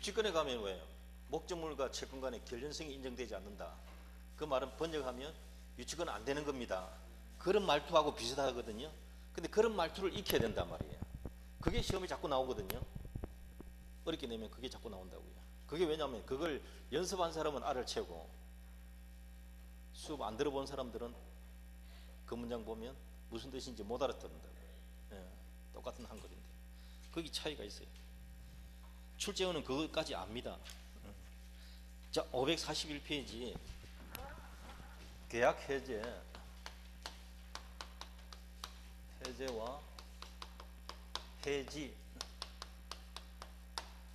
유치권에 가면 왜요? 목적물과 채권 간의 결연성이 인정되지 않는다. 그 말은 번역하면 유치권은 안 되는 겁니다. 그런 말투하고 비슷하거든요. 근데 그런 말투를 익혀야 된단 말이에요. 그게 시험에 자꾸 나오거든요. 어렵게 내면 그게 자꾸 나온다고요. 그게 왜냐하면 그걸 연습한 사람은 알을 채고 수업 안 들어본 사람들은 그 문장 보면 무슨 뜻인지 못 알아듣는다고요. 예, 똑같은 한글인데 거기 차이가 있어요. 출제원은 그것까지 압니다. 자, 541페이지 계약 해제와 해지.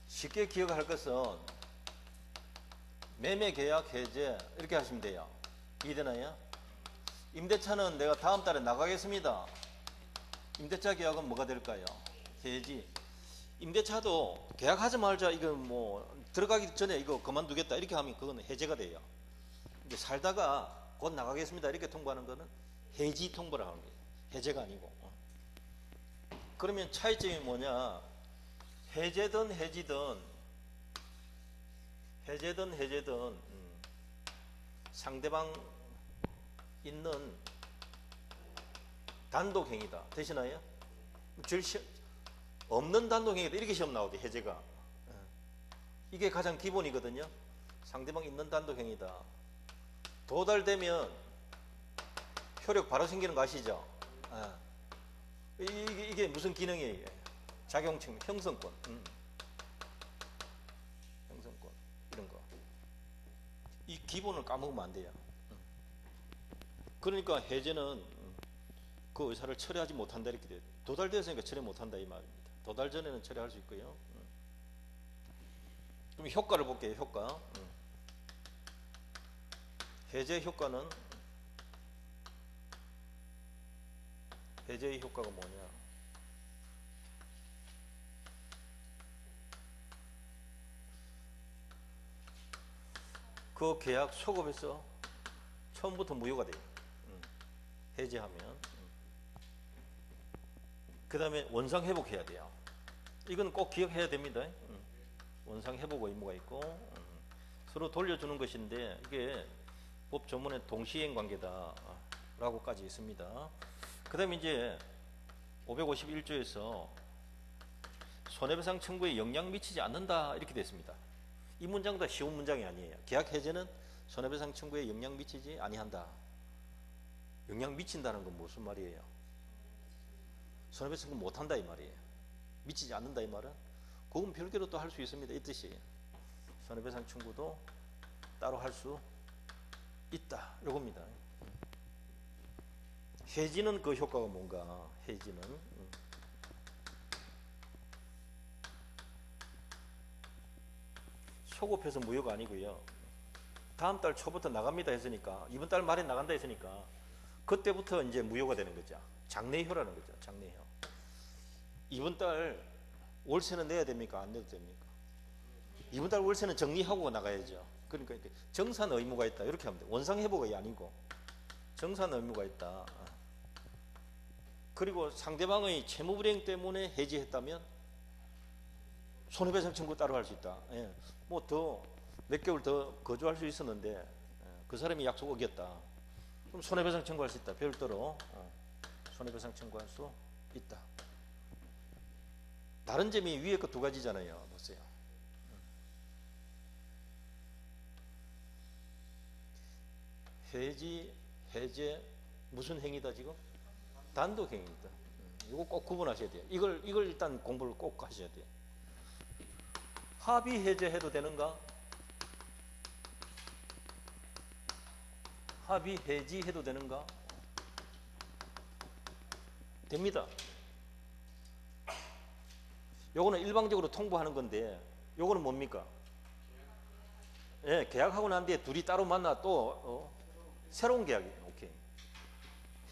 쉽게 기억할 것은 매매 계약 해제 이렇게 하시면 돼요. 이해되나요? 임대차는 내가 다음 달에 나가겠습니다. 임대차 계약은 뭐가 될까요? 해지. 임대차도 계약하지 말자, 이거 뭐 들어가기 전에 이거 그만두겠다 이렇게 하면 그건 해제가 돼요. 이제 살다가 곧 나가겠습니다 이렇게 통보하는 거는 해지 통보를 하는 거예요. 해제가 아니고. 그러면 차이점이 뭐냐? 해제든 상대방 있는 단독행위다. 되시나요? 없는 단독행위다 이렇게 시험 나오죠. 해제가 이게 가장 기본이거든요. 상대방 있는 단독행위다. 도달되면 효력 바로 생기는 거 아시죠? 이게 무슨 기능이에요? 작용층, 형성권, 형성권 이런 거. 이 기본을 까먹으면 안 돼요. 그러니까 해제는 그 의사를 철회하지 못한다 이렇게 돼요. 도달되었으니까 철회 못한다 이 말입니다. 도달 전에는 철회할 수 있고요. 그럼 효과를 볼게요. 효과. 해제 효과는 해제의 효과가 뭐냐? 그 계약 소급해서 처음부터 무효가 돼요. 해제하면. 그 다음에 원상 회복해야 돼요. 이건 꼭 기억해야 됩니다. 원상 회복 의무가 있고 서로 돌려주는 것인데 이게 법 조문에 동시행 관계다라고까지 있습니다. 그 다음에 이제 551조에서 손해배상 청구에 영향 미치지 않는다 이렇게 됐습니다. 이 문장도 쉬운 문장이 아니에요. 계약 해제는 손해배상 청구에 영향 미치지 아니한다. 영향 미친다는 건 무슨 말이에요? 손해배상 청구 못한다 이 말이에요. 미치지 않는다 이 말은 그건 별개로 또 할 수 있습니다. 이 뜻이에요. 손해배상 청구도 따로 할 수 있다 이겁니다. 해지는 그 효과가 뭔가? 해지는 소급해서 무효가 아니고요. 다음 달 초부터 나갑니다 했으니까 이번 달 말에 나간다 했으니까 그때부터 이제 무효가 되는 거죠. 장래효라는 거죠. 장래효. 이번 달 월세는 내야 됩니까? 안 내도 됩니까? 이번 달 월세는 정리하고 나가야죠. 그러니까 정산 의무가 있다 이렇게 하면 돼. 원상 회복이 아니고 정산 의무가 있다. 그리고 상대방의 채무불이행 때문에 해지했다면 손해배상 청구 따로 할 수 있다. 예. 뭐 더 몇 개월 더 거주할 수 있었는데 그 사람이 약속 어겼다. 그럼 손해배상 청구할 수 있다. 별도로 손해배상 청구할 수 있다. 다른 점이 위에 거 두 가지잖아요. 보세요. 해지, 해제 무슨 행위다 지금? 단독 행위입니다. 이거 꼭 구분하셔야 돼요. 이걸 일단 공부를 꼭 하셔야 돼요. 합의 해제해도 되는가? 합의 해지해도 되는가? 됩니다. 요거는 일방적으로 통보하는 건데 요거는 뭡니까? 예, 계약하고 난 뒤에 둘이 따로 만나 또 새로운 계약이에요. 오케이.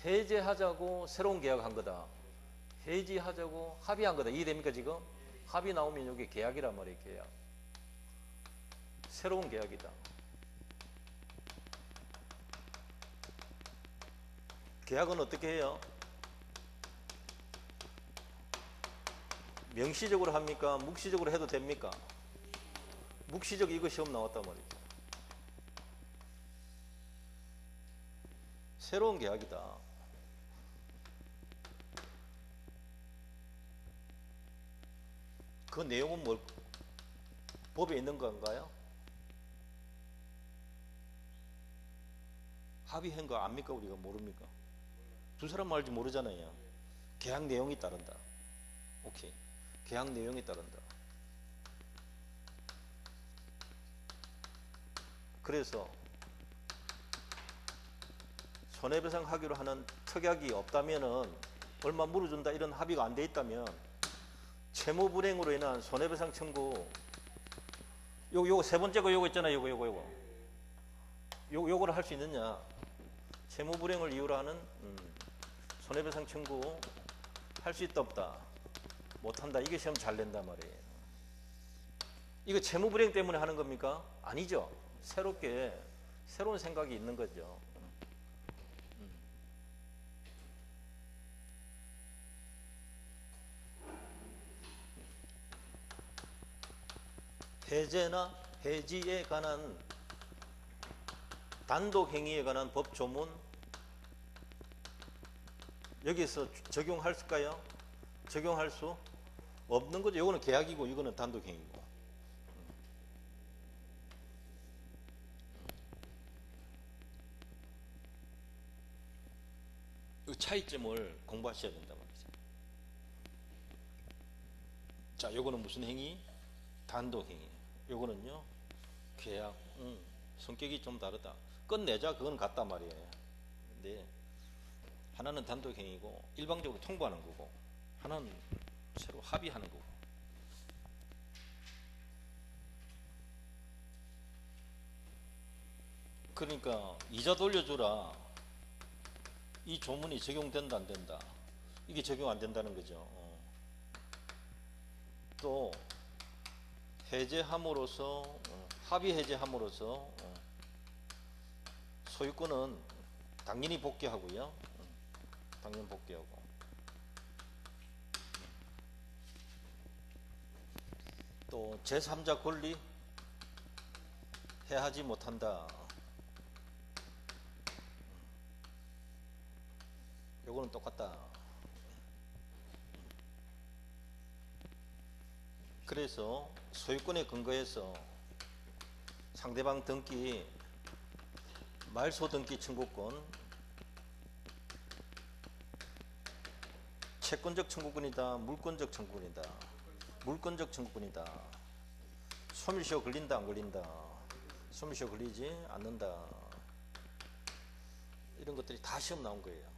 해제하자고 새로운 계약한 거다. 해지하자고 합의한 거다. 이해됩니까 지금? 합의 나오면 이게 계약이란 말이에요. 계약. 새로운 계약이다. 계약은 어떻게 해요? 명시적으로 합니까? 묵시적으로 해도 됩니까? 묵시적 이거 시험 나왔단 말이죠. 새로운 계약이다. 그 내용은 뭘 법에 있는 건가요? 합의한 거 압니까? 우리가 모릅니까? 두 사람 말인지 모르잖아요. 계약 내용이 따른다. 오케이. 계약 내용이 따른다. 그래서 손해배상 하기로 하는 특약이 없다면은 얼마 물어준다 이런 합의가 안 돼 있다면 채무 불행으로 인한 손해배상 청구 요거 세 번째 거 요거 있잖아요. 요거를 할 수 있느냐? 채무 불행을 이유로 하는 손해배상 청구 할 수 있다 없다? 못한다. 이게 시험 잘 낸단 말이에요. 이거 채무 불행 때문에 하는 겁니까? 아니죠. 새로운 생각이 있는 거죠. 해제나 해지에 관한 단독 행위에 관한 법 조문 여기서 적용할까요? 적용할 수 없는 거죠. 이거는 계약이고 이거는 단독 행위고. 이 차이점을 공부하셔야 된단 말이죠. 자, 요거는 무슨 행위? 단독 행위. 요거는요, 계약. 성격이 좀 다르다. 끝내자 그건 같단 말이에요. 근데 하나는 단독 행위고 일방적으로 통보하는 거고, 하나는 서로 합의하는 거고. 그러니까 이자 돌려주라. 이 조문이 적용된다 안 된다. 이게 적용 안 된다는 거죠. 또 해제함으로써 합의 해제함으로써 소유권은 당연히 복귀하고요. 당연히 복귀하고. 또 제3자 권리 해하지 못한다. 요거는 똑같다. 그래서 소유권에 근거해서 상대방 등기 말소 등기 청구권, 채권적 청구권이다, 물권적 청구권이다. 물권적 청구권이다. 소멸시효 걸린다 안 걸린다. 소멸시효 걸리지 않는다. 이런 것들이 다 시험 나온 거예요.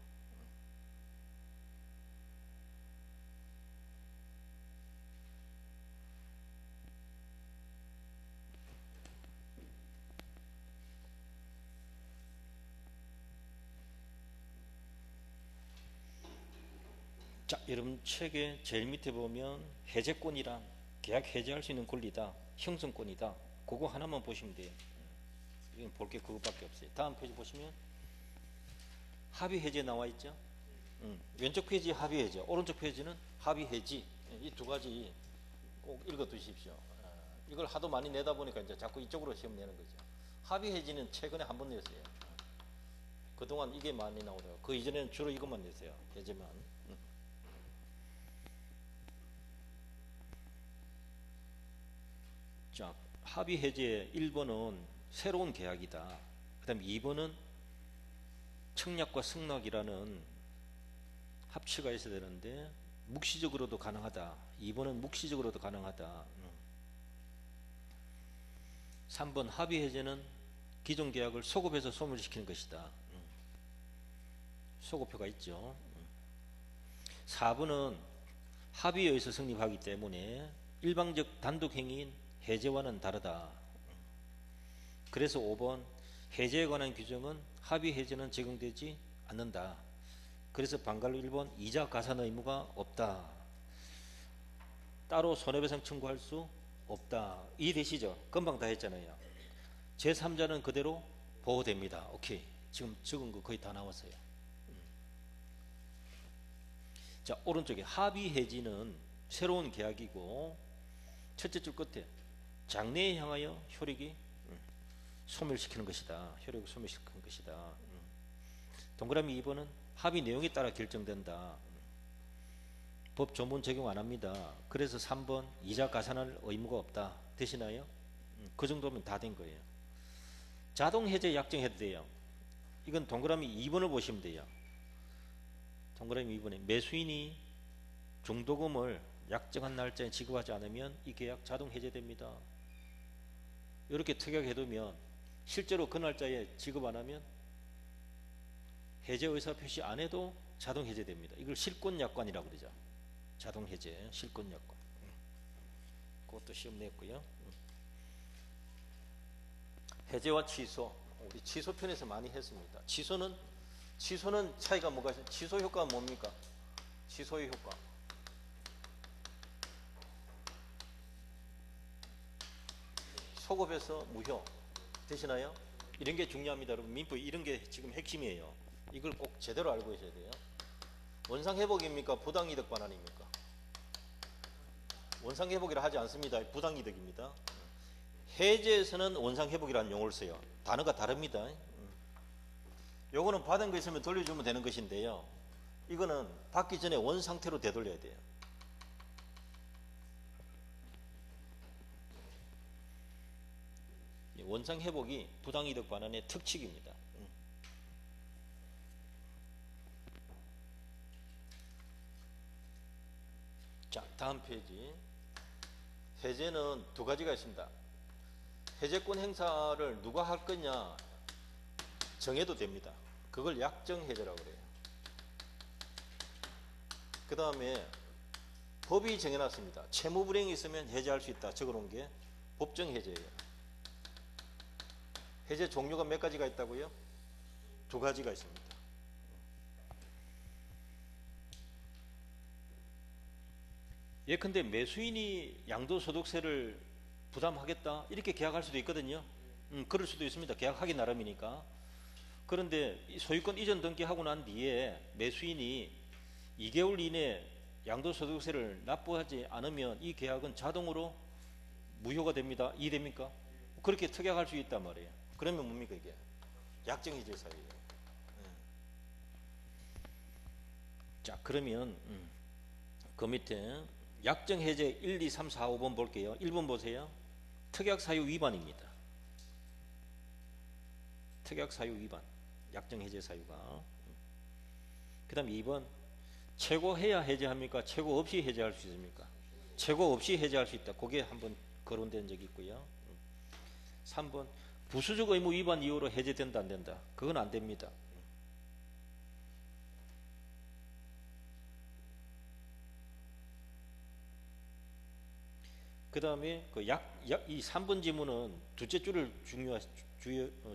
자, 여러분 책의 제일 밑에 보면 해제권이란 계약 해제할 수 있는 권리다, 형성권이다. 그거 하나만 보시면 돼요. 이건 볼 게 그것밖에 없어요. 다음 페이지 보시면 합의 해제 나와 있죠. 왼쪽 페이지 합의 해제, 오른쪽 페이지는 합의 해지. 이 두 가지 꼭 읽어 두십시오. 이걸 하도 많이 내다 보니까 이제 자꾸 이쪽으로 시험 내는 거죠. 합의 해지는 최근에 한 번 냈어요. 그동안 이게 많이 나오더라고요. 그 이전에는 주로 이것만 냈어요. 해제만. 자, 합의 해제 1번은 새로운 계약이다. 그 다음에 2번은 청약과 승낙이라는 합치가 있어야 되는데 묵시적으로도 가능하다. 2번은 묵시적으로도 가능하다. 3번 합의 해제는 기존 계약을 소급해서 소멸시키는 것이다. 소급표가 있죠. 4번은 합의에 의해서 성립하기 때문에 일방적 단독 행위인 해제와는 다르다. 그래서 5번 해제에 관한 규정은 합의 해제는 적용되지 않는다. 그래서 방갈로 1번 이자 가산 의무가 없다. 따로 손해배상 청구할 수 없다. 이해되시죠? 금방 다 했잖아요. 제3자는 그대로 보호됩니다. 오케이. 지금 적은 거 거의 다 나왔어요. 자, 오른쪽에 합의 해지는 새로운 계약이고 첫째 줄 끝에 장래에 향하여 효력이 소멸시키는 것이다. 효력을 소멸시키는 것이다. 동그라미 2번은 합의 내용에 따라 결정된다. 법 조문 적용 안 합니다. 그래서 3번 이자 가산할 의무가 없다. 되시나요? 그 정도면 다 된 거예요. 자동 해제 약정해도 돼요. 이건 동그라미 2번을 보시면 돼요. 동그라미 2번에 매수인이 중도금을 약정한 날짜에 지급하지 않으면 이 계약 자동 해제됩니다. 이렇게 특약해두면 실제로 그 날짜에 지급 안 하면 해제 의사 표시 안 해도 자동 해제됩니다. 이걸 실권약관이라고 그러죠. 자동 해제, 실권약관. 그것도 시험 냈고요. 해제와 취소. 우리 취소 편에서 많이 했습니다. 취소는 차이가 뭐가 있어요? 취소 효과가 뭡니까? 취소의 효과. 소급해서 무효. 되시나요? 이런 게 중요합니다. 여러분 민법 이런 게 지금 핵심이에요. 이걸 꼭 제대로 알고 계셔야 돼요. 원상회복입니까? 부당이득 반환입니까? 원상회복이라 하지 않습니다. 부당이득입니다. 해제에서는 원상회복이라는 용어를 써요. 단어가 다릅니다. 요거는 받은 거 있으면 돌려주면 되는 것인데요. 이거는 받기 전에 원상태로 되돌려야 돼요. 원상회복이 부당이득 반환의 특칙입니다. 자, 다음 페이지. 해제는 두 가지가 있습니다. 해제권 행사를 누가 할 거냐 정해도 됩니다. 그걸 약정해제라고 그래요. 그 다음에 법이 정해놨습니다. 채무불이행이 있으면 해제할 수 있다. 적어놓은 게 법정해제예요. 해제 종류가 몇 가지가 있다고요? 두 가지가 있습니다. 예컨대 매수인이 양도소득세를 부담하겠다 이렇게 계약할 수도 있거든요. 그럴 수도 있습니다. 계약하기 나름이니까. 그런데 소유권 이전 등기하고 난 뒤에 매수인이 2개월 이내 양도소득세를 납부하지 않으면 이 계약은 자동으로 무효가 됩니다. 이해됩니까? 그렇게 특약할 수 있단 말이에요. 그러면 뭡니까 이게? 약정해제 사유예요. 자, 그러면 그 밑에 약정해제 1, 2, 3, 4, 5번 볼게요. 1번 보세요. 특약사유 위반입니다. 특약사유 위반. 약정해제 사유가. 그 다음 2번 최고해야 해제합니까? 최고 없이 해제할 수 있습니까? 최고 없이 해제할 수 있다. 그게 한번 거론된 적이 있고요. 3번 부수적 의무 위반 이유로 해제된다 안 된다? 그건 안 됩니다. 그 다음에 이 3번 지문은 둘째 줄을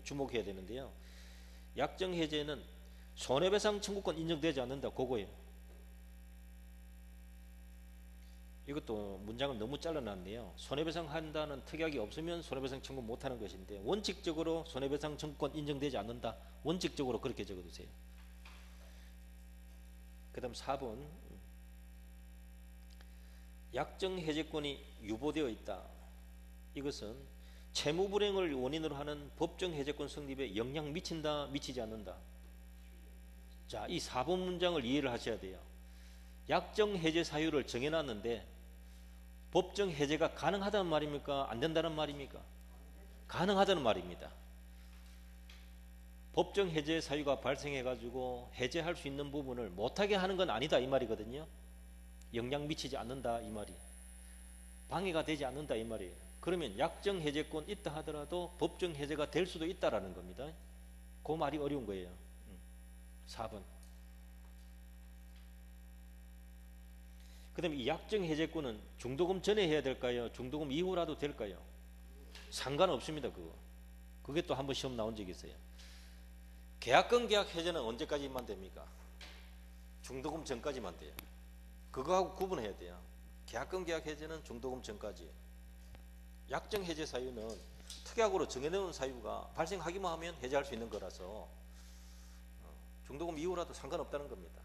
주목해야 되는데요. 약정해제는 손해배상 청구권 인정되지 않는다. 그거예요. 이것도 문장을 너무 잘라놨네요. 손해배상 한다는 특약이 없으면 손해배상 청구 못하는 것인데 원칙적으로 손해배상 청구권 인정되지 않는다. 원칙적으로 그렇게 적어두세요. 그 다음 4번 약정해제권이 유보되어 있다. 이것은 채무불이행을 원인으로 하는 법정해제권 성립에 영향 미친다, 미치지 않는다. 자, 이 4번 문장을 이해를 하셔야 돼요. 약정해제 사유를 정해놨는데 법정해제가 가능하다는 말입니까? 안 된다는 말입니까? 가능하다는 말입니다. 법정해제 사유가 발생해가지고 해제할 수 있는 부분을 못하게 하는 건 아니다 이 말이거든요. 영향 미치지 않는다 이 말이. 방해가 되지 않는다 이 말이에요. 그러면 약정해제권 있다 하더라도 법정해제가 될 수도 있다라는 겁니다. 그 말이 어려운 거예요. 4번. 그 다음에 이 약정해제권은 중도금 전에 해야 될까요? 중도금 이후라도 될까요? 상관없습니다. 그게 또 한 번 시험 나온 적이 있어요. 계약권 계약 해제는 언제까지만 됩니까? 중도금 전까지만 돼요. 그거하고 구분해야 돼요. 계약권 계약 해제는 중도금 전까지. 약정 해제 사유는 특약으로 정해놓은 사유가 발생하기만 하면 해제할 수 있는 거라서 중도금 이후라도 상관없다는 겁니다.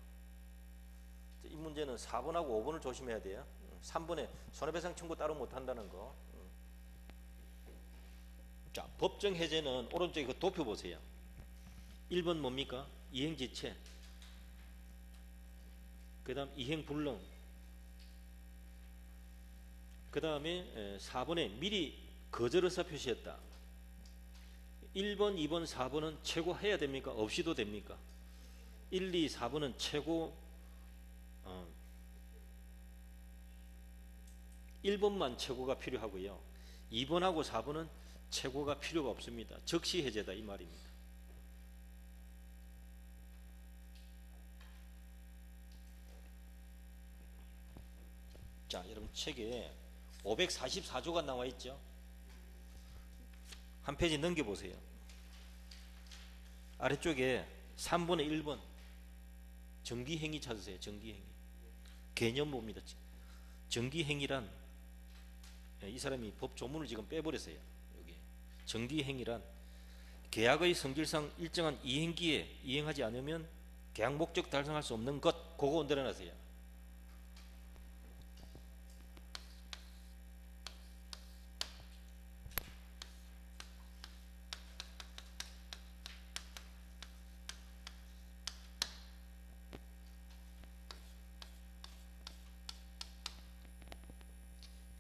이 문제는 4번하고 5번을 조심해야 돼요. 3번에 손해배상 청구 따로 못한다는 거. 자, 법정 해제는 오른쪽에 그 도표 보세요. 1번 뭡니까? 이행지체. 그 다음 이행불능. 그 다음에 4번에 미리 거절의사 표시했다. 1번, 2번, 4번은 최고해야 됩니까? 없이도 됩니까? 1, 2, 4번은 최고 1번만 최고가 필요하고요. 2번하고 4번은 최고가 필요가 없습니다. 적시 해제다 이 말입니다. 자, 여러분 책에 544조가 나와 있죠. 한 페이지 넘겨보세요. 아래쪽에 3번에 1번 정기행위 찾으세요. 정기행위. 개념봅니다. 정기행위란 이 사람이 법 조문을 지금 빼버렸어요. 여기 정기행위란 계약의 성질상 일정한 이행기에 이행하지 않으면 계약 목적 달성할 수 없는 것. 그거 내려놨어요.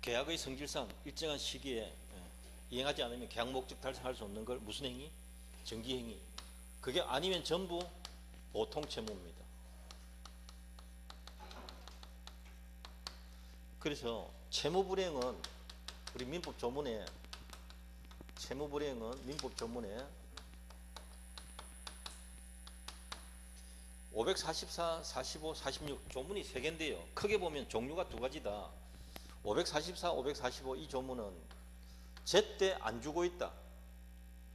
계약의 성질상 일정한 시기에 이행하지 않으면 계약 목적 달성할 수 없는 걸 무슨 행위? 정기행위. 그게 아니면 전부 보통 채무입니다. 그래서 채무불이행은 우리 민법 조문에 채무불이행은 민법 조문에 544, 45, 46 조문이 3개인데요. 크게 보면 종류가 2가지다. 544, 545 이 조문은 제때 안 주고 있다.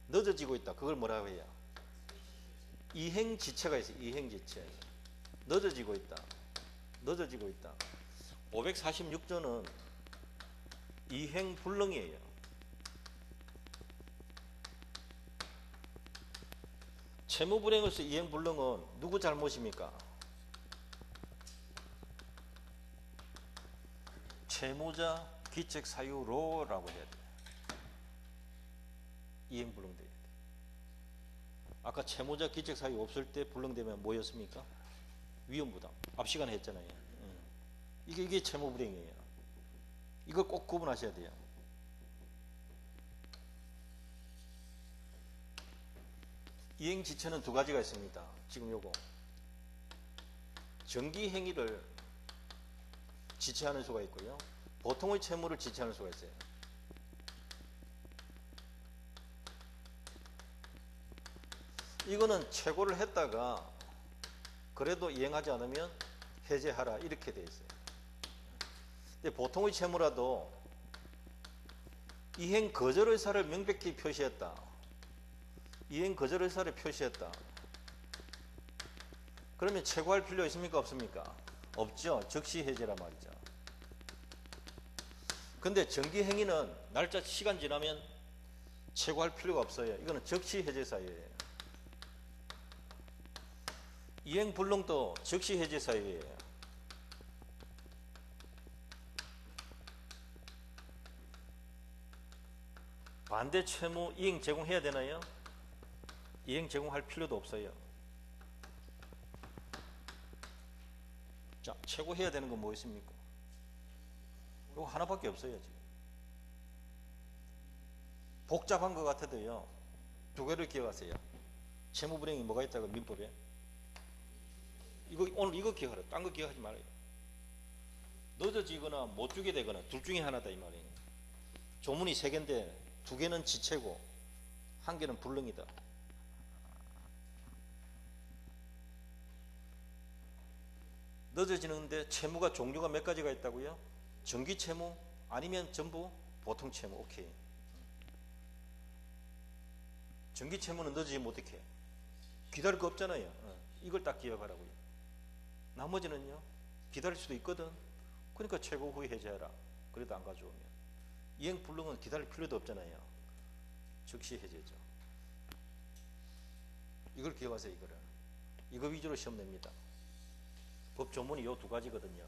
늦어지고 있다. 그걸 뭐라고 해요? 이행지체가 있어요. 이행지체. 늦어지고 있다. 늦어지고 있다. 546조는 이행불능이에요. 채무불이행으로서 이행불능은 누구 잘못입니까? 채무자 기책사유로라고 해야 돼. 이행불능돼야 돼. 아까 채무자 기책사유 없을 때 불능되면 뭐였습니까? 위험부담. 앞 시간에 했잖아요. 이게 채무불이행이에요. 이걸 꼭 구분하셔야 돼요. 이행지체는 2가지가 있습니다. 지금 요거 정기행위를 지체하는 수가 있고요. 보통의 채무를 지체하는 수가 있어요. 이거는 최고를 했다가 그래도 이행하지 않으면 해제하라 이렇게 돼 있어요. 근데 보통의 채무라도 이행 거절 의사를 명백히 표시했다. 이행 거절 의사를 표시했다. 그러면 최고할 필요 있습니까? 없습니까? 없죠. 적시 해제란 말이죠. 근데 정기행위는 날짜 시간 지나면 최고할 필요가 없어요. 이거는 적시 해제 사유예요. 이행불능도 적시 해제 사유예요. 반대 채무 이행 제공해야 되나요? 이행 제공할 필요도 없어요. 자, 최고해야 되는 건 뭐 있습니까? 이거 하나밖에 없어요. 지금 복잡한 것 같아도요 2개를 기억하세요. 채무불이행이 뭐가 있다고 민법에? 오늘 이거 기억하라. 딴 거 기억하지 말아요. 늦어지거나 못 주게 되거나 둘 중에 하나다 이 말이에요. 조문이 3개인데 2개는 지체고 1개는 불능이다. 늦어지는데 채무가 종류가 몇 가지가 있다고요? 정기 채무 아니면 전부 보통 채무. 오케이. 정기 채무는 늦어지면 어떻게? 기다릴 거 없잖아요. 이걸 딱 기억하라고요. 나머지는요 기다릴 수도 있거든. 그러니까 최고 후에 해제하라. 그래도 안 가져오면. 이행 불능은 기다릴 필요도 없잖아요. 즉시 해제죠. 이걸 기억하세요. 이거를. 이거 위주로 시험 냅니다. 법 조문이 요 2가지거든요.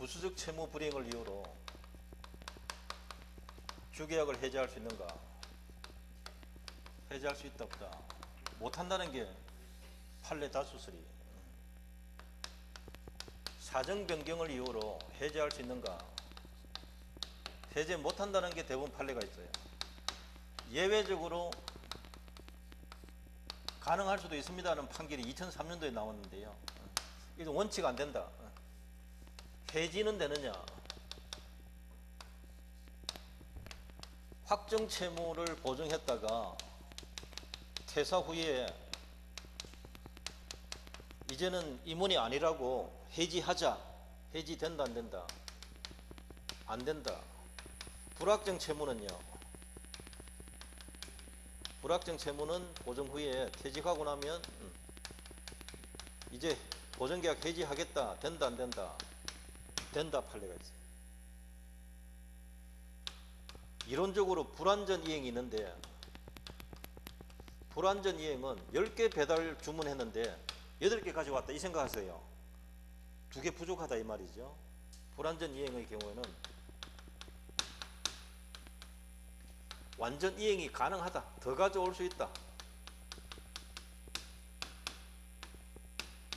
부수적 채무 불이행을 이유로 주계약을 해지할 수 있는가? 해지할 수 있다 없다? 못한다는 게 판례 다수설이. 사정 변경을 이유로 해지할 수 있는가? 해지 못한다는 게 대부분 판례가 있어요. 예외적으로 가능할 수도 있습니다는 판결이 2003년도에 나왔는데요. 이건 원칙 안 된다. 해지는 되느냐? 확정 채무를 보증했다가 퇴사 후에 이제는 임원이 아니라고 해지하자. 해지된다 안 된다? 안 된다. 불확정 채무는요. 불확정 채무는 보증 후에 퇴직하고 나면 이제 보증계약 해지하겠다. 된다 안 된다? 된다 판례가 있어요. 이론적으로 불완전 이행이 있는데 불완전 이행은 10개 배달 주문했는데 8개 가져왔다 이 생각하세요. 2개 부족하다 이 말이죠. 불완전 이행의 경우에는 완전 이행이 가능하다. 더 가져올 수 있다.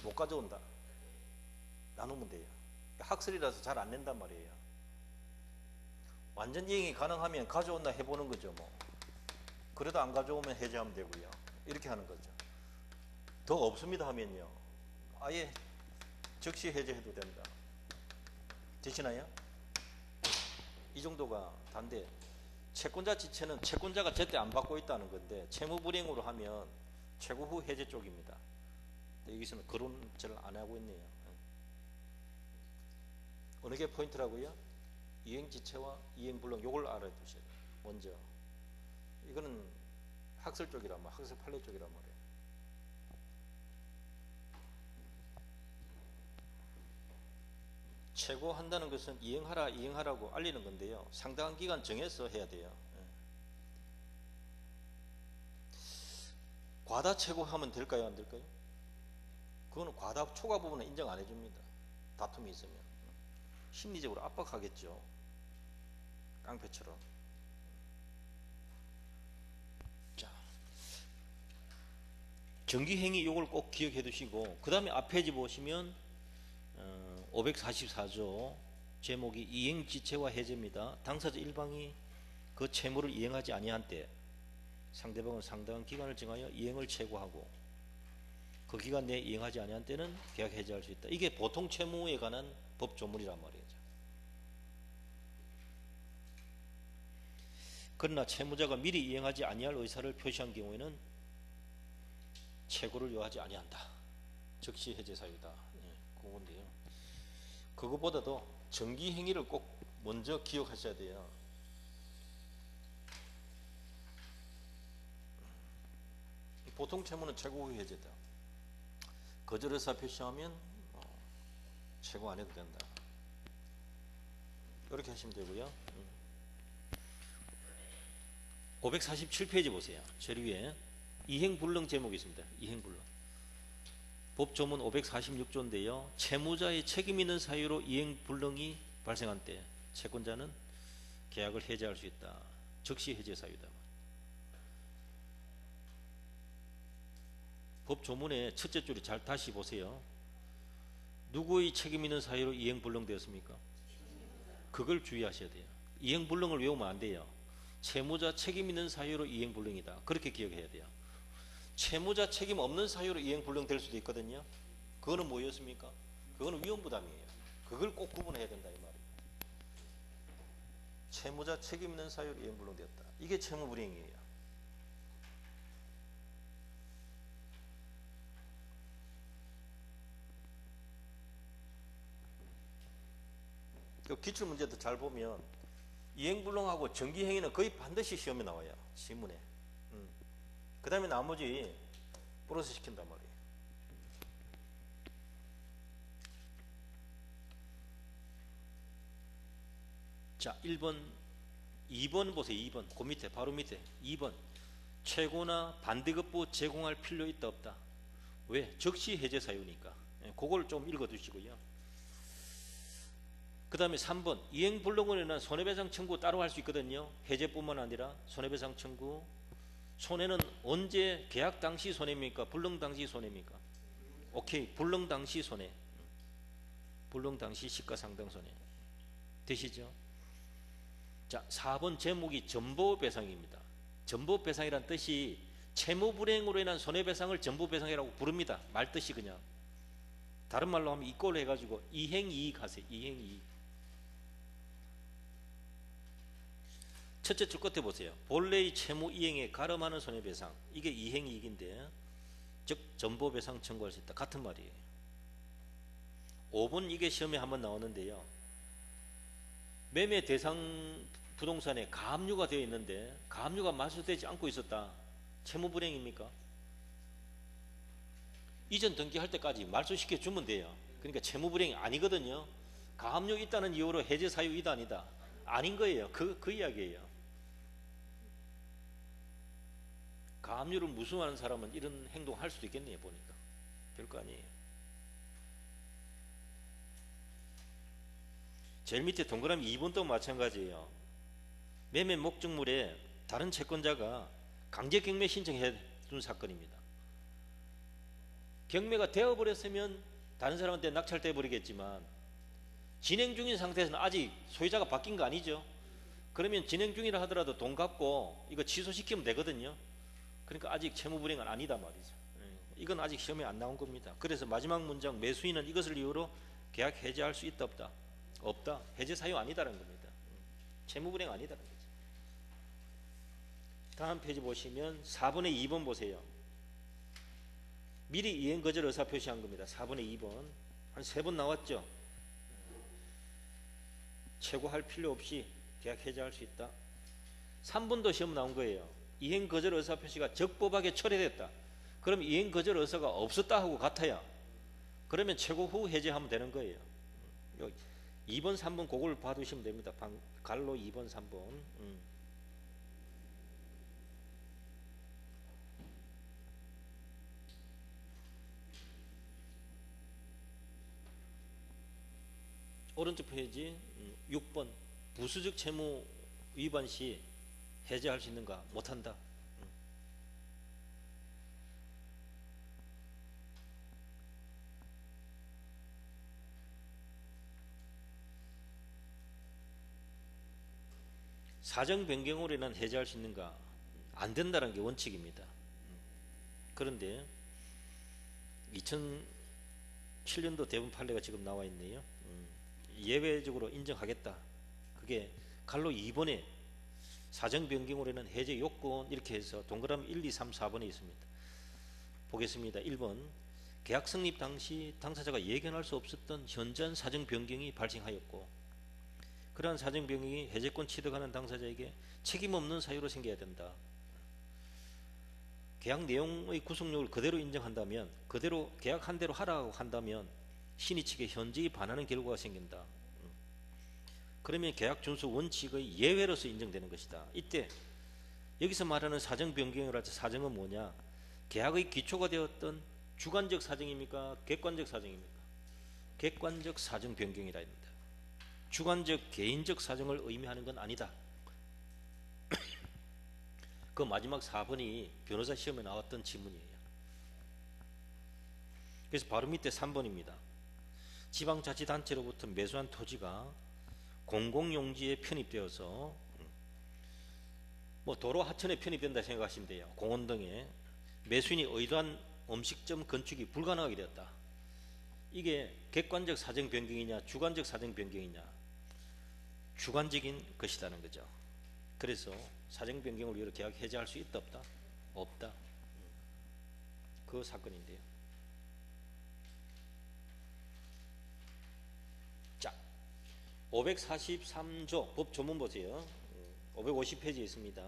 못 가져온다. 나누면 돼요. 학설이라서 잘 안 낸단 말이에요. 완전 이행이 가능하면 가져온다 해보는 거죠. 뭐. 그래도 안 가져오면 해제하면 되고요. 이렇게 하는 거죠. 더 없습니다 하면요. 아예 즉시 해제해도 된다. 되시나요? 이 정도가 단데 채권자 지체는 채권자가 제때 안 받고 있다는 건데 채무불이행으로 하면 최고 후 해제 쪽입니다. 여기서는 그런 절을 안 하고 있네요. 어느 게 포인트라고요? 이행지체와 이행불능 요걸 알아두셔야 돼요. 먼저 이거는 학설 쪽이란 말, 학설 판례 쪽이란 말이에요. 최고한다는 것은 이행하라 이행하라고 알리는 건데요. 상당한 기간 정해서 해야 돼요. 과다 최고하면 될까요 안 될까요? 그거는 과다 초과 부분은 인정 안 해줍니다. 다툼이 있으면 심리적으로 압박하겠죠. 깡패처럼. 자, 정기행위 요걸 꼭 기억해 두시고 그 다음에 앞에 보시면 544조 제목이 이행지체와 해제입니다. 당사자 일방이 그 채무를 이행하지 아니한 때 상대방은 상당한 기간을 정하여 이행을 최고하고 그 기간 내에 이행하지 아니한 때는 계약 해제할 수 있다. 이게 보통 채무에 관한 법 조문이란 말이죠. 그러나 채무자가 미리 이행하지 아니할 의사를 표시한 경우에는 최고를 요하지 아니한다. 즉시 해제 사유다. 그건데요. 그것보다도 정기 행위를 꼭 먼저 기억하셔야 돼요. 보통 채무는 최고 후 해제다. 거절 의사 표시하면 최고 안 해도 된다. 이렇게 하시면 되고요. 547페이지 보세요. 제일 위에 이행불능 제목이 있습니다. 이행불능. 법조문 546조인데요. 채무자의 책임 있는 사유로 이행불능이 발생한 때 채권자는 계약을 해제할 수 있다. 즉시 해제 사유다. 법조문의 첫째 줄이 잘 다시 보세요. 누구의 책임 있는 사유로 이행불능되었습니까? 그걸 주의하셔야 돼요. 이행불능을 외우면 안 돼요. 채무자 책임 있는 사유로 이행불능이다. 그렇게 기억해야 돼요. 채무자 책임 없는 사유로 이행불능 될 수도 있거든요. 그거는 뭐였습니까? 그거는 위험부담이에요. 그걸 꼭 구분해야 된다 이 말이에요. 채무자 책임 있는 사유로 이행불능 되었다. 이게 채무불이행이에요. 그 기출문제도 잘 보면 이행불능하고 정기행위는 거의 반드시 시험에 나와요. 시문에. 그 다음에 나머지 플러스 시킨단 말이에요. 자, 1번, 2번 보세요. 2번. 그 밑에, 바로 밑에. 2번. 최고나 반대급부 제공할 필요 있다 없다. 왜? 즉시 해제 사유니까. 그걸 좀 읽어 두시고요. 그 다음에 3번 이행불능으로 인한 손해배상 청구 따로 할 수 있거든요. 해제뿐만 아니라 손해배상 청구. 손해는 언제? 계약 당시 손해입니까? 불능 당시 손해입니까? 오케이, 불능 당시 손해. 불능 당시 시가상당 손해 되시죠? 자, 4번 제목이 전보배상입니다. 전보배상이란 뜻이 채무불이행으로 인한 손해배상을 전보배상이라고 부릅니다. 말뜻이 그냥. 다른 말로 하면 이꼴로 해가지고 이행이익 하세요. 이행이익. 첫째 줄 끝에 보세요. 본래의 채무 이행에 가름하는 손해배상. 이게 이행이익인데, 즉 전보배상 청구할 수 있다. 같은 말이에요. 5번 이게 시험에 한번 나오는데요. 매매 대상 부동산에 가압류가 되어 있는데 가압류가 말소되지 않고 있었다. 채무불이행입니까? 이전 등기할 때까지 말소시켜 주면 돼요. 그러니까 채무불이행이 아니거든요. 가압류 있다는 이유로 해제 사유 이다 아니다? 아닌 거예요. 그 이야기예요. 가압류를 무수하는 사람은 이런 행동 할 수도 있겠네요. 보니까 별거 아니에요. 제일 밑에 동그라미 2번도 마찬가지예요. 매매 목적물에 다른 채권자가 강제 경매 신청해 준 사건입니다. 경매가 되어버렸으면 다른 사람한테 낙찰돼 버리겠지만 진행 중인 상태에서는 아직 소유자가 바뀐 거 아니죠. 그러면 진행 중이라 하더라도 돈 갚고 이거 취소시키면 되거든요. 그러니까 아직 채무불이행은 아니다 말이죠. 이건 아직 시험에 안 나온 겁니다. 그래서 마지막 문장 매수인은 이것을 이유로 계약 해지할 수 있다 없다? 없다. 해제 사유 아니다라는 겁니다. 채무불이행 아니다라는 거죠. 다음 페이지 보시면 4번의 2번 보세요. 미리 이행 거절 의사 표시한 겁니다. 4번의 2번 한 3번 나왔죠. 최고할 필요 없이 계약 해지할 수 있다. 3번도 시험 나온 거예요. 이행 거절 의사 표시가 적법하게 처리됐다. 그럼 이행 거절 의사가 없었다 하고 같아야 그러면 최고 후 해제하면 되는 거예요. 여기 2번 3번 그걸 봐두시면 됩니다. 갈로 2번 3번. 오른쪽 페이지 6번 부수적 채무 위반 시 해제할 수 있는가? 못한다. 사정 변경으로 인한 해제할 수 있는가? 안 된다는 게 원칙입니다. 그런데 2007년도 대부분 판례가 지금 나와 있네요. 예외적으로 인정하겠다. 그게 갈로 2번에 사정 변경으로 인한 해제 요건 이렇게 해서 동그라미 1, 2, 3, 4번에 있습니다. 보겠습니다. 1번 계약 성립 당시 당사자가 예견할 수 없었던 현저한 사정 변경이 발생하였고 그러한 사정 변경이 해제권 취득하는 당사자에게 책임 없는 사유로 생겨야 된다. 계약 내용의 구속력을 그대로 인정한다면 그대로 계약한 대로 하라고 한다면 신의 측에 현저히 반하는 결과가 생긴다. 그러면 계약 준수 원칙의 예외로서 인정되는 것이다. 이때 여기서 말하는 사정 변경이라 할 때 사정은 뭐냐? 계약의 기초가 되었던 주관적 사정입니까? 객관적 사정입니까? 객관적 사정 변경이라 합니다. 주관적 개인적 사정을 의미하는 건 아니다. 그 마지막 4번이 변호사 시험에 나왔던 지문이에요. 그래서 바로 밑에 3번입니다. 지방자치단체로부터 매수한 토지가 공공용지에 편입되어서 뭐 도로 하천에 편입된다 생각하시면 돼요. 공원 등에 매수인이 의도한 음식점 건축이 불가능하게 되었다. 이게 객관적 사정 변경이냐 주관적 사정 변경이냐? 주관적인 것이라는 거죠. 그래서 사정 변경을 위해 계약 해제할 수 있다 없다? 없다. 그 사건인데요. 자, 543조 법 조문 보세요. 550페이지에 있습니다.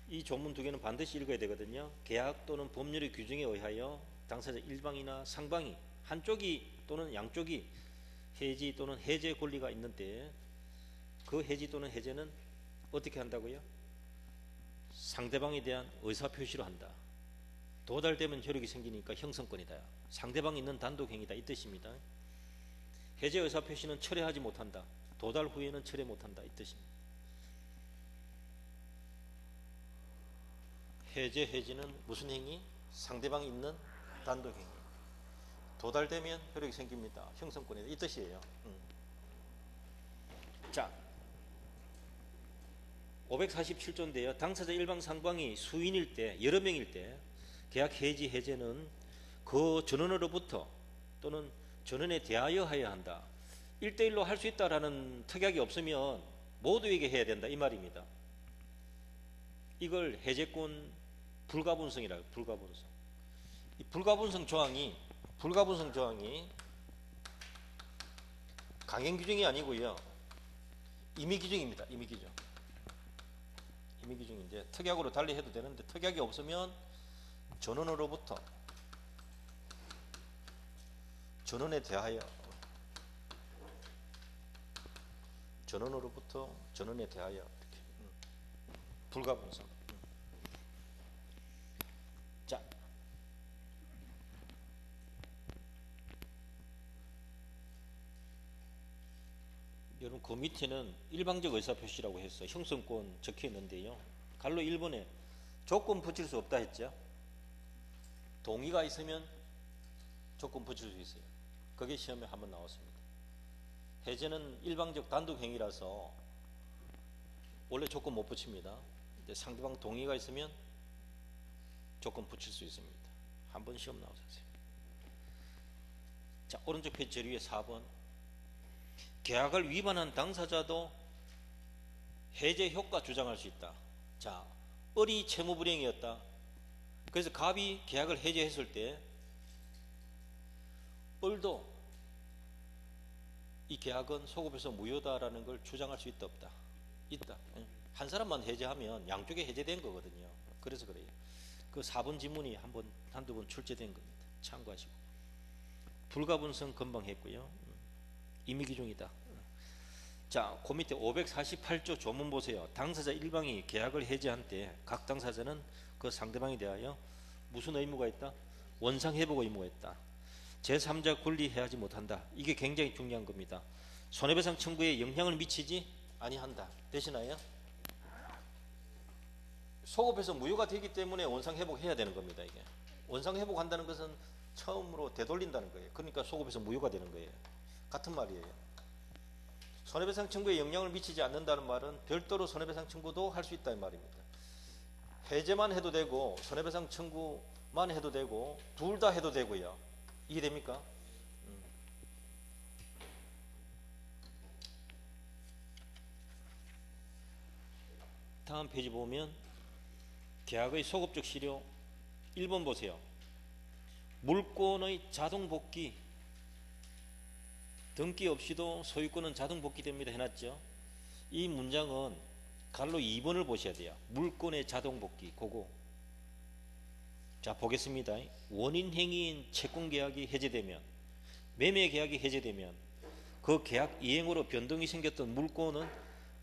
이 조문 두 개는 반드시 읽어야 되거든요. 계약 또는 법률의 규정에 의하여 당사자 일방이나 상방이 한쪽이 또는 양쪽이 해지 또는 해제 권리가 있는데 그 해지 또는 해제는 어떻게 한다고요? 상대방에 대한 의사표시로 한다. 도달되면 효력이 생기니까 형성권이다. 상대방이 있는 단독행위다 이 뜻입니다. 해제 의사표시는 철회하지 못한다. 도달 후에는 철회 못한다. 이 뜻입니다. 해제는 무슨 행위? 상대방 있는 단독 행위. 도달되면 효력이 생깁니다. 형성권이다. 이 뜻이에요. 자, 547조인데요. 당사자 일방 상방이 수인일 때, 여러 명일 때 계약 해지 해제는 그 전원으로부터 또는 전원에 대하여 해야 한다. 1대1로 할 수 있다라는 특약이 없으면 모두에게 해야 된다. 이 말입니다. 이걸 해제권 불가분성이라고. 불가분성. 이 불가분성 조항이 강행 규정이 아니고요. 임의 규정입니다. 임의 규정. 임의 규정인데 특약으로 달리 해도 되는데 특약이 없으면 전원으로부터 전원에 대하여 이렇게 불가분성. 자, 여러분 그 밑에는 일방적 의사표시라고 해서 형성권 적혀 있는데요. 갈로 1번에 조건 붙일 수 없다 했죠. 동의가 있으면 조건 붙일 수 있어요. 그게 시험에 한번 나왔습니다. 해제는 일방적 단독 행위라서 원래 조건 못 붙입니다. 근데 상대방 동의가 있으면 조건 붙일 수 있습니다. 한번 시험 나오셨어요. 자, 오른쪽 페이지 제일 위에 4번. 계약을 위반한 당사자도 해제 효과 주장할 수 있다. 자, 을이 채무불이행이었다. 그래서 갑이 계약을 해제했을 때 을도 이 계약은 소급해서 무효다라는 걸 주장할 수 있다 없다? 있다. 한 사람만 해제하면 양쪽에 해제된 거거든요. 그래서 그래요. 그 4번 지문이 한두 번 출제된 겁니다. 참고하시고. 불가분성 금방 했고요. 임의규정이다. 자, 그 밑에 548조 조문 보세요. 당사자 일방이 계약을 해제한 때 각 당사자는 그 상대방에 대하여 무슨 의무가 있다? 원상회복 의무가 있다. 제3자 권리 해하지 못한다. 이게 굉장히 중요한 겁니다. 손해배상 청구에 영향을 미치지 아니한다. 되시나요? 소급해서 무효가 되기 때문에 원상회복해야 되는 겁니다. 이게 원상회복한다는 것은 처음으로 되돌린다는 거예요. 그러니까 소급해서 무효가 되는 거예요. 같은 말이에요. 손해배상 청구에 영향을 미치지 않는다는 말은 별도로 손해배상 청구도 할 수 있다 이 말입니다. 해제만 해도 되고 손해배상 청구만 해도 되고 둘 다 해도 되고요. 이해됩니까? 다음 페이지 보면 계약의 소급적 실효 1번 보세요. 물권의 자동 복귀 등기 없이도 소유권은 자동 복귀됩니다 해놨죠. 이 문장은 갈로 2번을 보셔야 돼요. 물권의 자동 복귀 그거. 자, 보겠습니다. 원인 행위인 채권계약이 해제되면, 매매계약이 해제되면 그 계약 이행으로 변동이 생겼던 물권은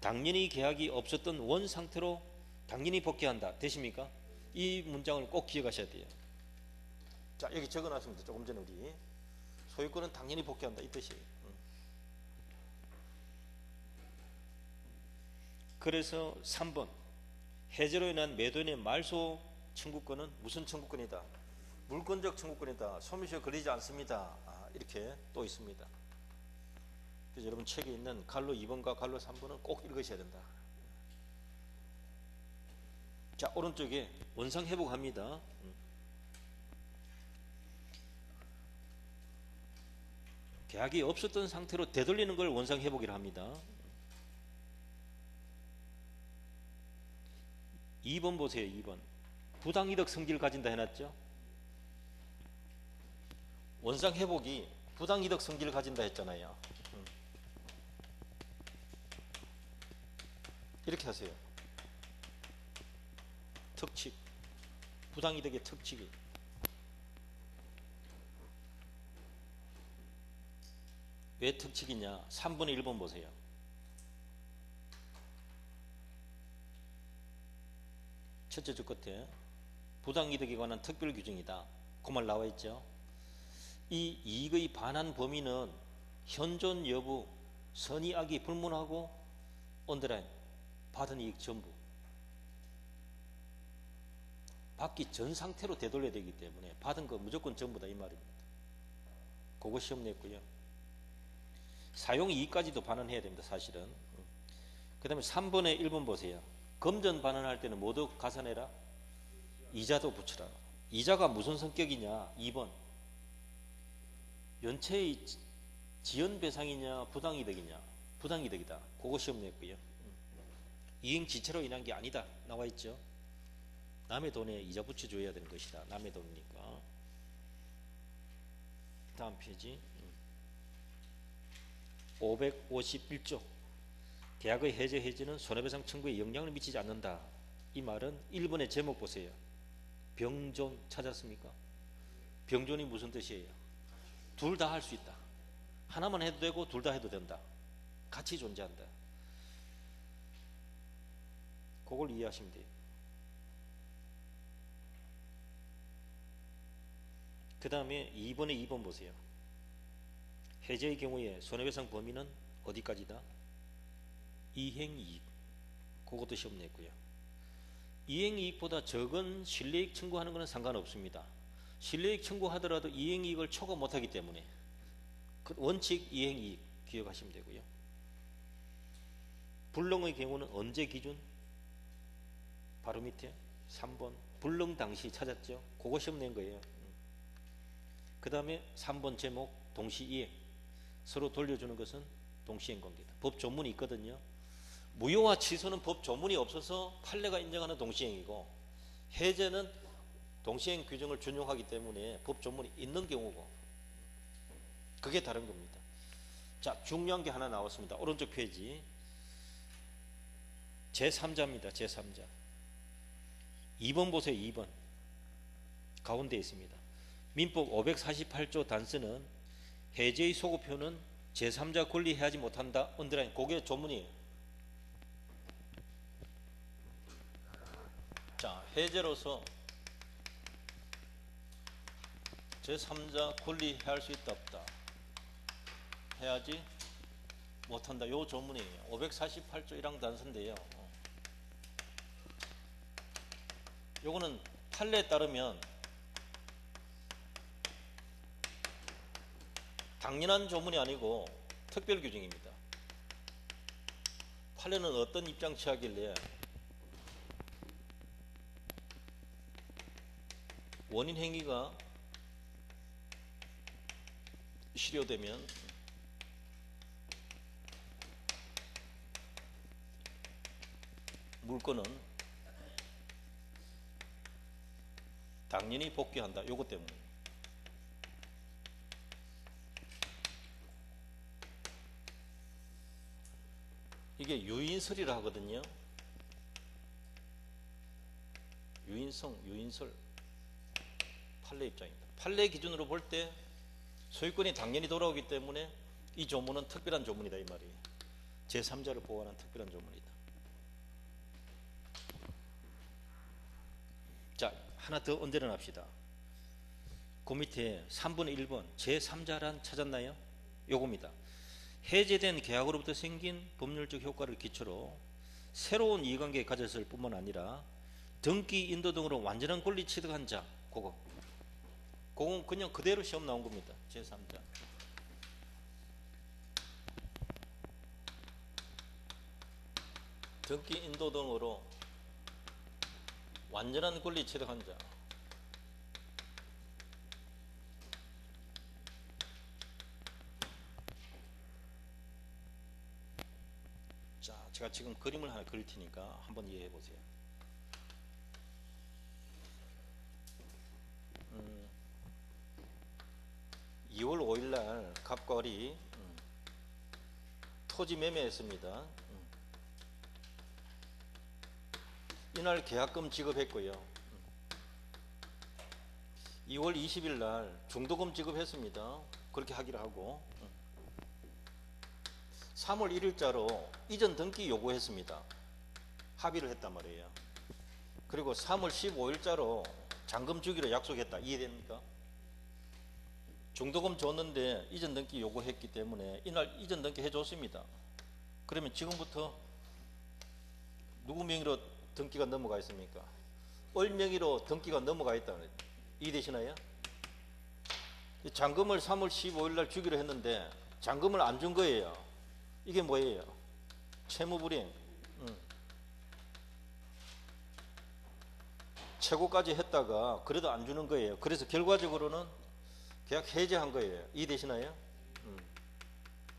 당연히 계약이 없었던 원 상태로 당연히 복귀한다. 되십니까? 이 문장을 꼭 기억하셔야 돼요. 자, 여기 적어놨습니다. 조금 전에 우리 소유권은 당연히 복귀한다 이 뜻이에요. 그래서 3번 해제로 인한 매도인의 말소 청구권은 무슨 청구권이다? 물권적 청구권이다. 소멸시효 걸리지 않습니다. 이렇게 또 있습니다. 그래서 여러분 책에 있는 갈로 2번과 갈로 3번은 꼭 읽으셔야 된다. 자, 오른쪽에 원상 회복합니다. 계약이 없었던 상태로 되돌리는 걸 원상 회복이라 합니다. 2번 보세요. 2번. 부당이득 성질을 가진다 해놨죠. 원상 회복이 부당이득 성질을 가진다 했잖아요. 이렇게 하세요. 특칙. 부당이득의 특칙이. 왜 특칙이냐? 3번의 1번 보세요. 첫째 줄 끝에 부당이득에 관한 특별규정이다. 그 말 나와 있죠. 이 이익의 반환 범위는 현존 여부, 선의악이 불문하고 언더라인 받은 이익 전부 받기 전 상태로 되돌려야 되기 때문에 받은 거 무조건 전부다 이 말입니다. 그거 시험 냈고요. 사용 이익까지도 반환해야 됩니다. 사실은. 그 다음에 3번에 1번 보세요. 금전 반환할 때는 뭐도 가산해라? 이자도 붙여라. 이자가 무슨 성격이냐? 2번 연체의 지연배상이냐 부당이득이냐? 부당이득이다. 그거 시험 냈고요. 이행지체로 인한 게 아니다 나와 있죠. 남의 돈에 이자 붙여줘야 되는 것이다. 남의 돈이니까. 다음 페이지 551조 계약의 해제는 손해배상 청구에 영향을 미치지 않는다. 이 말은 1번의 제목 보세요. 병존 찾았습니까? 병존이 무슨 뜻이에요? 둘 다 할 수 있다. 하나만 해도 되고 둘 다 해도 된다. 같이 존재한다. 그걸 이해하시면 돼요. 그 다음에 2번에 2번 보세요. 해제의 경우에 손해배상 범위는 어디까지다? 이행이익. 그것도 시험 냈고요. 이행이익보다 적은 실내이익 청구하는 것은 상관없습니다. 실내이익 청구하더라도 이행이익을 초과 못하기 때문에 그 원칙 이행이익 기억하시면 되고요. 불능의 경우는 언제 기준? 바로 밑에 3번 불능 당시 찾았죠. 그거 시험 낸 거예요. 그 다음에 3번 제목 동시이행. 서로 돌려주는 것은 동시행관계다. 법 조문이 있거든요. 무효와 취소는 법 조문이 없어서 판례가 인정하는 동시행이고 해제는 동시행 규정을 준용하기 때문에 법 조문이 있는 경우고 그게 다른 겁니다. 자, 중요한 게 하나 나왔습니다. 오른쪽 페이지 제3자입니다. 제3자 2번 보세요. 2번 가운데 있습니다. 민법 548조 단서는 해제의 소급표는 제3자 권리 해하지 못한다. 언더라인. 그게 조문이에요. 자, 해제로서 제3자 권리 해할 수 있다 없다? 해야지 못한다. 요 조문이에요. 548조 1항 단서인데요. 요거는 판례에 따르면 당연한 조문이 아니고 특별 규정입니다. 판례는 어떤 입장 취하길래 원인 행위가 실효되면 물건은 당연히 복귀한다. 요것 때문에. 이게 유인설이라 하거든요. 유인성, 유인설. 판례 입장입니다. 판례 기준으로 볼 때 소유권이 당연히 돌아오기 때문에 이 조문은 특별한 조문이다 이 말이에요. 제3자를 보호하는 특별한 조문이다. 자, 하나 더 얹어 납시다. 그 밑에 3분의 1번 제3자란 찾았나요? 요겁니다. 해제된 계약으로부터 생긴 법률적 효과를 기초로 새로운 이해관계에 가졌을 뿐만 아니라 등기 인도 등으로 완전한 권리 취득한 자, 그건 그냥 그대로 시험 나온 겁니다. 제3자. 등기 인도 등으로 완전한 권리 취득한 자. 자, 제가 지금 그림을 하나 그릴 테니까 한번 이해해 보세요. 2월 5일 날 갑과을이 토지 매매했습니다. 이날 계약금 지급했고요. 2월 20일 날 중도금 지급했습니다. 그렇게 하기로 하고 3월 1일자로 이전 등기 요구했습니다. 합의를 했단 말이에요. 그리고 3월 15일자로 잔금 주기로 약속했다. 이해됩니까? 중도금 줬는데 이전 등기 요구했기 때문에 이날 이전 등기 해줬습니다. 그러면 지금부터 누구 명의로 등기가 넘어가 있습니까? 을 명의로 등기가 넘어가 있다는 거예요. 이해되시나요? 잔금을 3월 15일 날 주기로 했는데 잔금을 안 준 거예요. 이게 뭐예요? 채무불이행. 최고까지 했다가 그래도 안 주는 거예요. 그래서 결과적으로는 계약 해제한 거예요. 이해되시나요?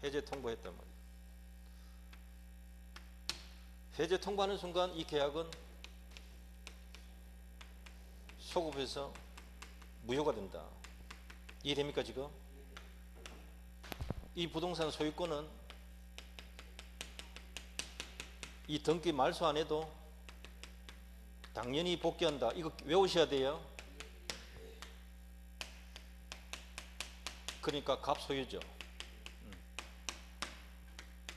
해제 통보했단 말이에요. 해제 통보하는 순간 이 계약은 소급해서 무효가 된다. 이해됩니까 지금? 이 부동산 소유권은 이 등기 말소 안 해도 당연히 복귀한다. 이거 외우셔야 돼요. 그러니까 갑소유죠.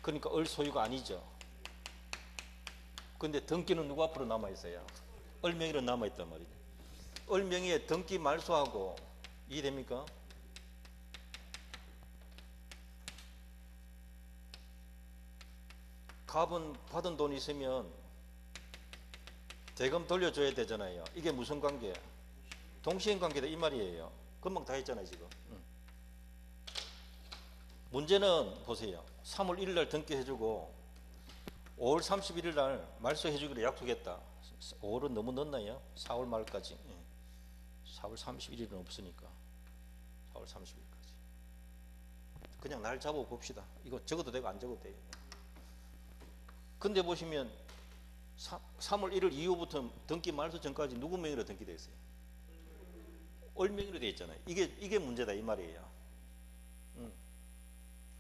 그러니까 을 소유가 아니죠. 근데 등기는 누구 앞으로 남아있어요? 을 명의로 남아있단 말이죠. 을 명의에 등기 말소하고 이해됩니까? 갑은 받은 돈이 있으면 대금 돌려줘야 되잖아요. 이게 무슨 관계? 동시행 관계다 이 말이에요. 금방 다 했잖아요 지금. 문제는 보세요. 3월 1일 날 등기해주고 5월 31일 날 말소해주기로 약속했다. 5월은 너무 늦나요? 4월 말까지. 4월 31일은 없으니까 4월 30일까지. 그냥 날 잡아 봅시다. 이거 적어도 되고 안 적어도 돼요. 근데 보시면 3월 1일 이후부터 등기 말소 전까지 누구 명의로 등기되어 있어요? 을 명의로 되어 있잖아요. 이게 문제다 이 말이에요.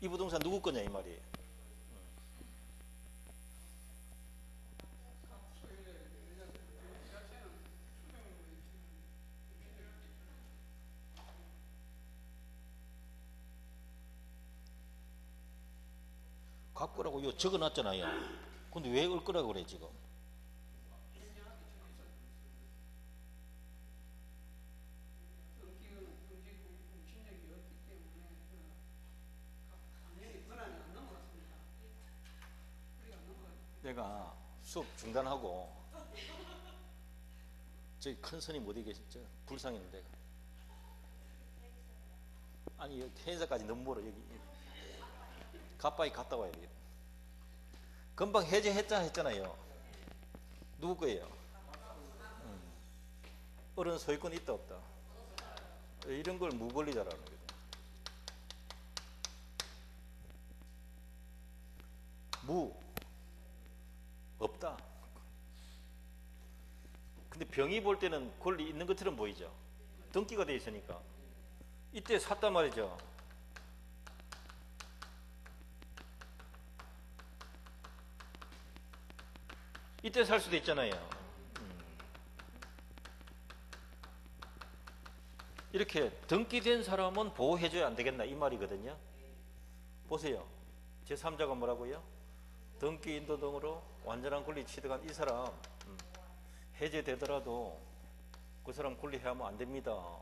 이 부동산 누구 거냐 이 말이에요. 갑 거라고 이거 적어놨잖아요. 근데 왜 을 거라고 그래 지금? 내가 수업 중단하고 저기 큰 스님 어디 계시죠? 불상인데. 아니 여기 행사까지 너무 멀어. 여기 가빠이 갔다 와야 돼. 금방 해제했잖아요. 누구 거예요? 어른 소유권 있다 없다? 이런 걸 무권리자라는 거예요. 무 없다. 근데 병이 볼 때는 권리 있는 것처럼 보이죠. 등기가 돼 있으니까. 이때 샀단 말이죠. 이때 살 수도 있잖아요. 이렇게 등기된 사람은 보호해줘야 안 되겠나 이 말이거든요. 보세요. 제3자가 뭐라고요? 등기 인도 등으로 완전한 권리 취득한 이 사람 해제되더라도 그 사람 권리해하면 안 됩니다.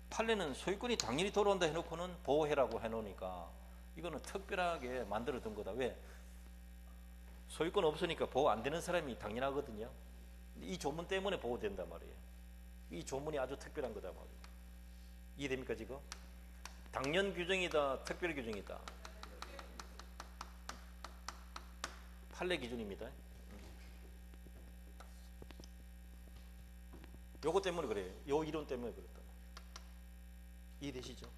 판례는 소유권이 당연히 돌아온다 해놓고는 보호해라고 해놓으니까 이거는 특별하게 만들어둔 거다. 왜? 소유권 없으니까 보호 안 되는 사람이 당연하거든요. 이 조문 때문에 보호된단 말이에요. 이 조문이 아주 특별한 거다 말이에요. 이해됩니까 지금? 당연 규정이다, 특별 규정이다. 판례 기준입니다. 요거 때문에 그래요. 요 이론 때문에 그렇다. 이해되시죠?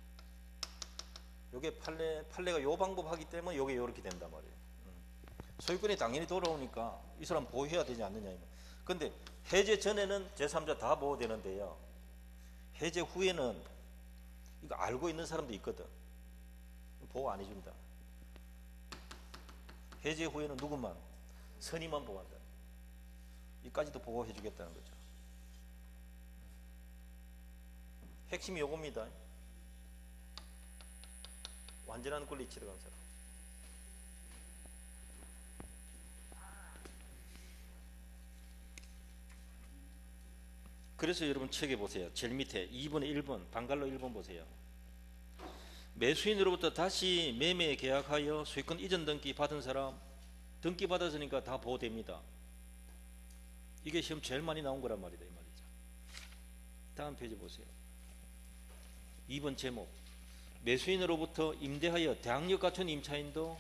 요게 판례가 요 방법 하기 때문에 요게 요렇게 된단 말이에요. 소유권이 당연히 돌아오니까 이 사람 보호해야 되지 않느냐. 근데 해제 전에는 제3자 다 보호되는데요. 해제 후에는 이거 알고 있는 사람도 있거든. 보호 안 해준다. 해제 후에는 누구만? 선의만 보호한다. 이까지도 보호해 주겠다는 거죠. 핵심이 요겁니다. 완전한 권리 취득한 사람. 그래서 여러분 책에 보세요. 제일 밑에 2번에 1번 방갈로 1번 보세요. 매수인으로부터 다시 매매 계약하여 소유권 이전 등기 받은 사람, 등기 받았으니까 다 보호됩니다. 이게 시험 제일 많이 나온 거란 말이다 이 말이죠. 다음 페이지 보세요. 2번 제목, 매수인으로부터 임대하여 대항력 갖춘 임차인도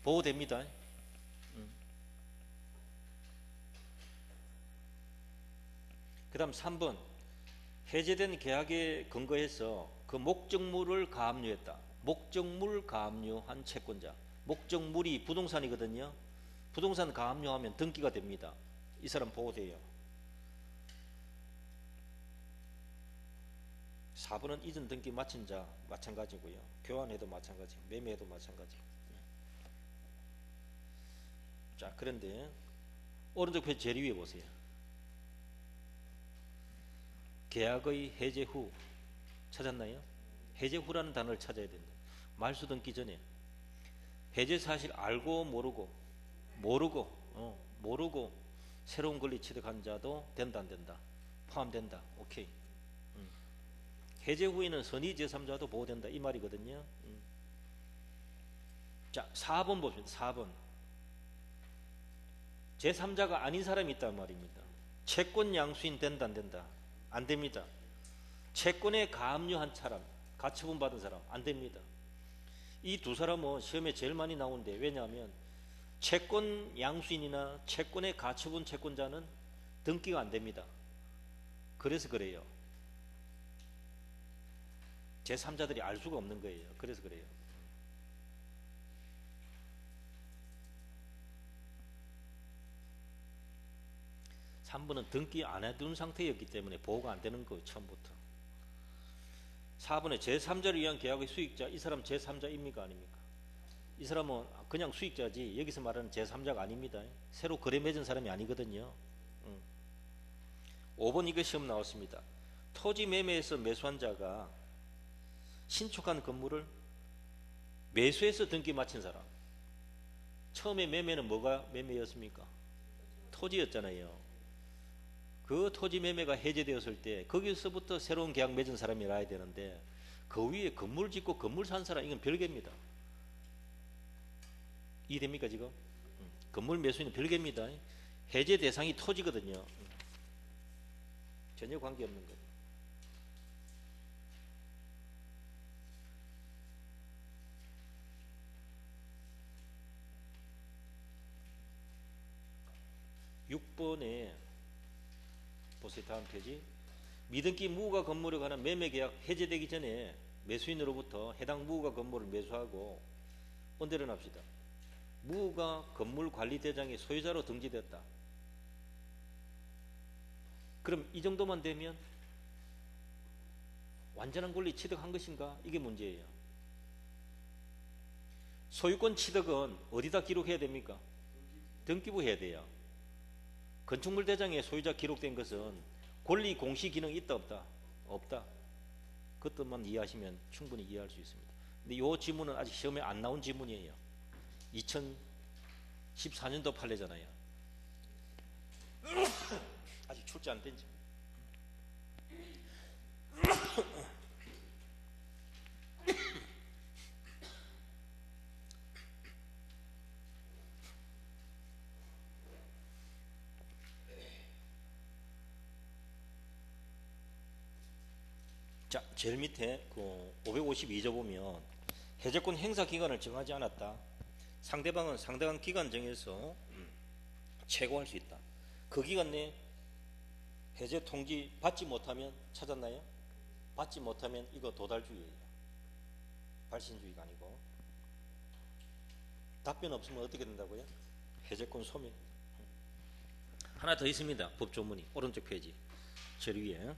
보호됩니다. 그 다음 3번, 해제된 계약에 근거해서 그 목적물을 가압류했다. 목적물 가압류한 채권자. 목적물이 부동산이거든요. 부동산 가압류하면 등기가 됩니다. 이 사람 보호돼요. 4번은 이전 등기 마친 자 마찬가지고요. 교환해도 마찬가지, 매매해도 마찬가지. 자, 그런데 오른쪽 페이지 제일 위에 보세요. 계약의 해제 후 찾았나요? 해제 후라는 단어를 찾아야 된다. 말소 등기 전에 해제 사실 알고 모르고 새로운 권리 취득한 자도 된다 안 된다? 포함된다. 오케이. 해제 후에는 선의 제3자도 보호된다 이 말이거든요. 자, 4번 보십니다. 4번. 제3자가 아닌 사람이 있단 말입니다. 채권 양수인 된다 안 된다? 안 됩니다. 채권에 가압류한 사람, 가처분 받은 사람 안 됩니다. 이 두 사람은 시험에 제일 많이 나오는데, 왜냐하면 채권 양수인이나 채권에 가처분 채권자는 등기가 안 됩니다. 그래서 그래요. 제3자들이 알 수가 없는 거예요. 그래서 그래요. (3번은) 등기 안 해둔 상태였기 때문에 보호가 안 되는 거예요. 처음부터. 4번에 제3자를 위한 계약의 수익자, 이 사람 제3자입니까 아닙니까? 이 사람은 그냥 수익자지 여기서 말하는 제3자가 아닙니다. 새로 거래 맺은 사람이 아니거든요. 5번 이거 시험 나왔습니다. 토지 매매에서 매수한 자가 신축한 건물을 매수해서 등기 마친 사람. 처음에 매매는 뭐가 매매였습니까? 토지였잖아요. 그 토지 매매가 해제되었을 때 거기서부터 새로운 계약 맺은 사람이 나야 되는데, 그 위에 건물 짓고 건물 산 사람, 이건 별개입니다. 이해됩니까 지금? 건물 매수인은 별개입니다. 해제 대상이 토지거든요. 전혀 관계없는 거예요. (6번에) 보세요. 다음 페이지. 미등기 무후가 건물에 관한 매매계약 해제되기 전에 매수인으로부터 해당 무후가 건물을 매수하고, 언제를 합시다. 무후가 건물관리대장의 소유자로 등기됐다. 그럼 이 정도만 되면 완전한 권리 취득한 것인가? 이게 문제예요. 소유권 취득은 어디다 기록해야 됩니까? 등기부 해야 돼요. 건축물 대장의 소유자 기록된 것은 권리 공시 기능이 있다 없다? 없다. 그것만 이해하시면 충분히 이해할 수 있습니다. 근데 이 지문은 아직 시험에 안 나온 지문이에요. 2014년도 판례잖아요. 아직 출제 안 된 지문. 자, 제일 밑에 그 552조 보면 해제권 행사 기간을 정하지 않았다. 상대방은 상당한 기간 정해서 최고할 수 있다. 그 기간 내에 해제 통지 받지 못하면, 찾았나요? 받지 못하면 이거 도달주의예요. 발신주의가 아니고. 답변 없으면 어떻게 된다고요? 해제권 소멸. 하나 더 있습니다. 법조문이 오른쪽 페이지 제일 위에.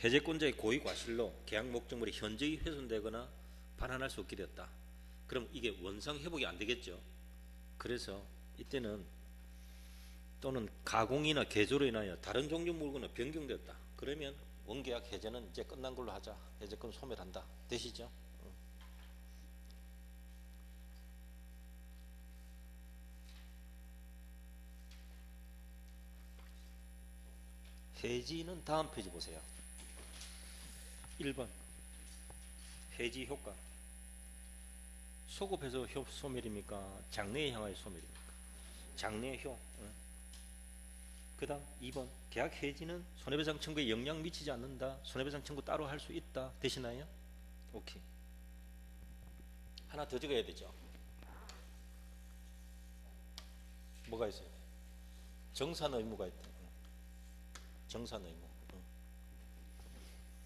해제권자의 고의 과실로 계약 목적물이 현저히 훼손되거나 반환할 수 없게 되었다. 그럼 이게 원상 회복이 안 되겠죠. 그래서 이때는 또는 가공이나 개조로 인하여 다른 종류 물건을 변경되었다. 그러면 원계약 해제는 이제 끝난 걸로 하자. 해제권 소멸한다. 되시죠? 해지는 다음 페이지 보세요. 1번 해지 효과. 소급해서 소멸입니까? 장래에 향하여 소멸입니까? 장래의 효. 그 다음 2번 계약 해지는 손해배상 청구에 영향 미치지 않는다. 손해배상 청구 따로 할 수 있다. 되시나요? 오케이. 하나 더 적어야 되죠. 뭐가 있어요? 정산 의무가 있다. 정산 의무.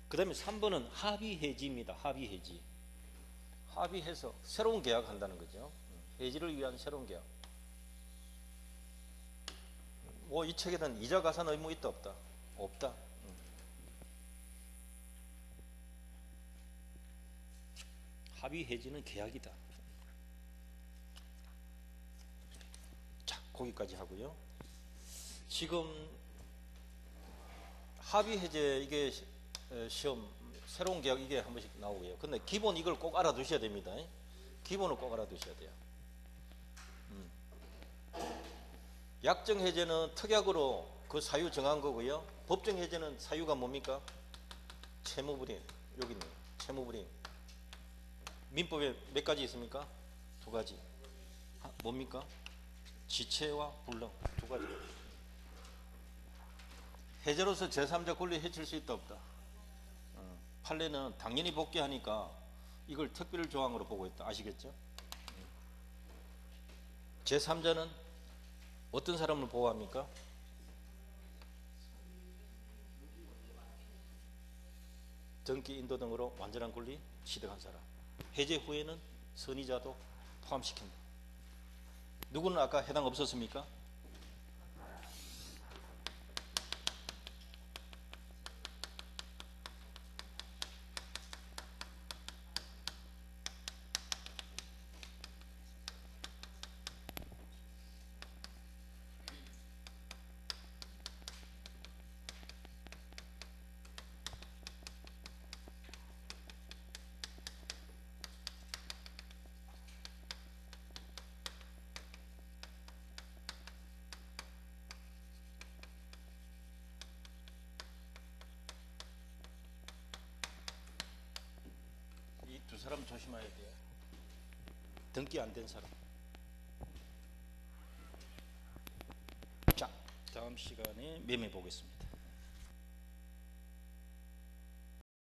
그 다음에 3번은 합의 해지입니다. 합의 해지. 합의해서 새로운 계약한다는 거죠. 해지를 위한 새로운 계약. 뭐 이 책에는 이자 가산 의무 있다 없다? 없다. 합의 해지는 계약이다. 자, 거기까지 하고요. 지금 합의 해제 이게 시험 새로운 계약 이게 한 번씩 나오고요. 근데 기본 이걸 꼭 알아두셔야 됩니다. 기본을 꼭 알아두셔야 돼요. 약정 해제는 특약으로 그 사유 정한 거고요. 법정 해제는 사유가 뭡니까? 채무불이행. 여기 있네요. 채무불이행. 민법에 몇 가지 있습니까? 2가지. 뭡니까? 지체와 불능. 2가지. 해제로서 제3자 권리 해칠 수 있다 없다? 판례는 당연히 복귀하니까 이걸 특별 조항으로 보고 있다. 아시겠죠? 제3자는 어떤 사람을 보호합니까? 등기 인도 등으로 완전한 권리 취득한 사람. 해제 후에는 선의자도 포함시킨다. 누구는 아까 해당 없었습니까? 이 2사람 조심해야 돼요. 등기 안 된 사람. 자, 다음 시간에 매매 보겠습니다.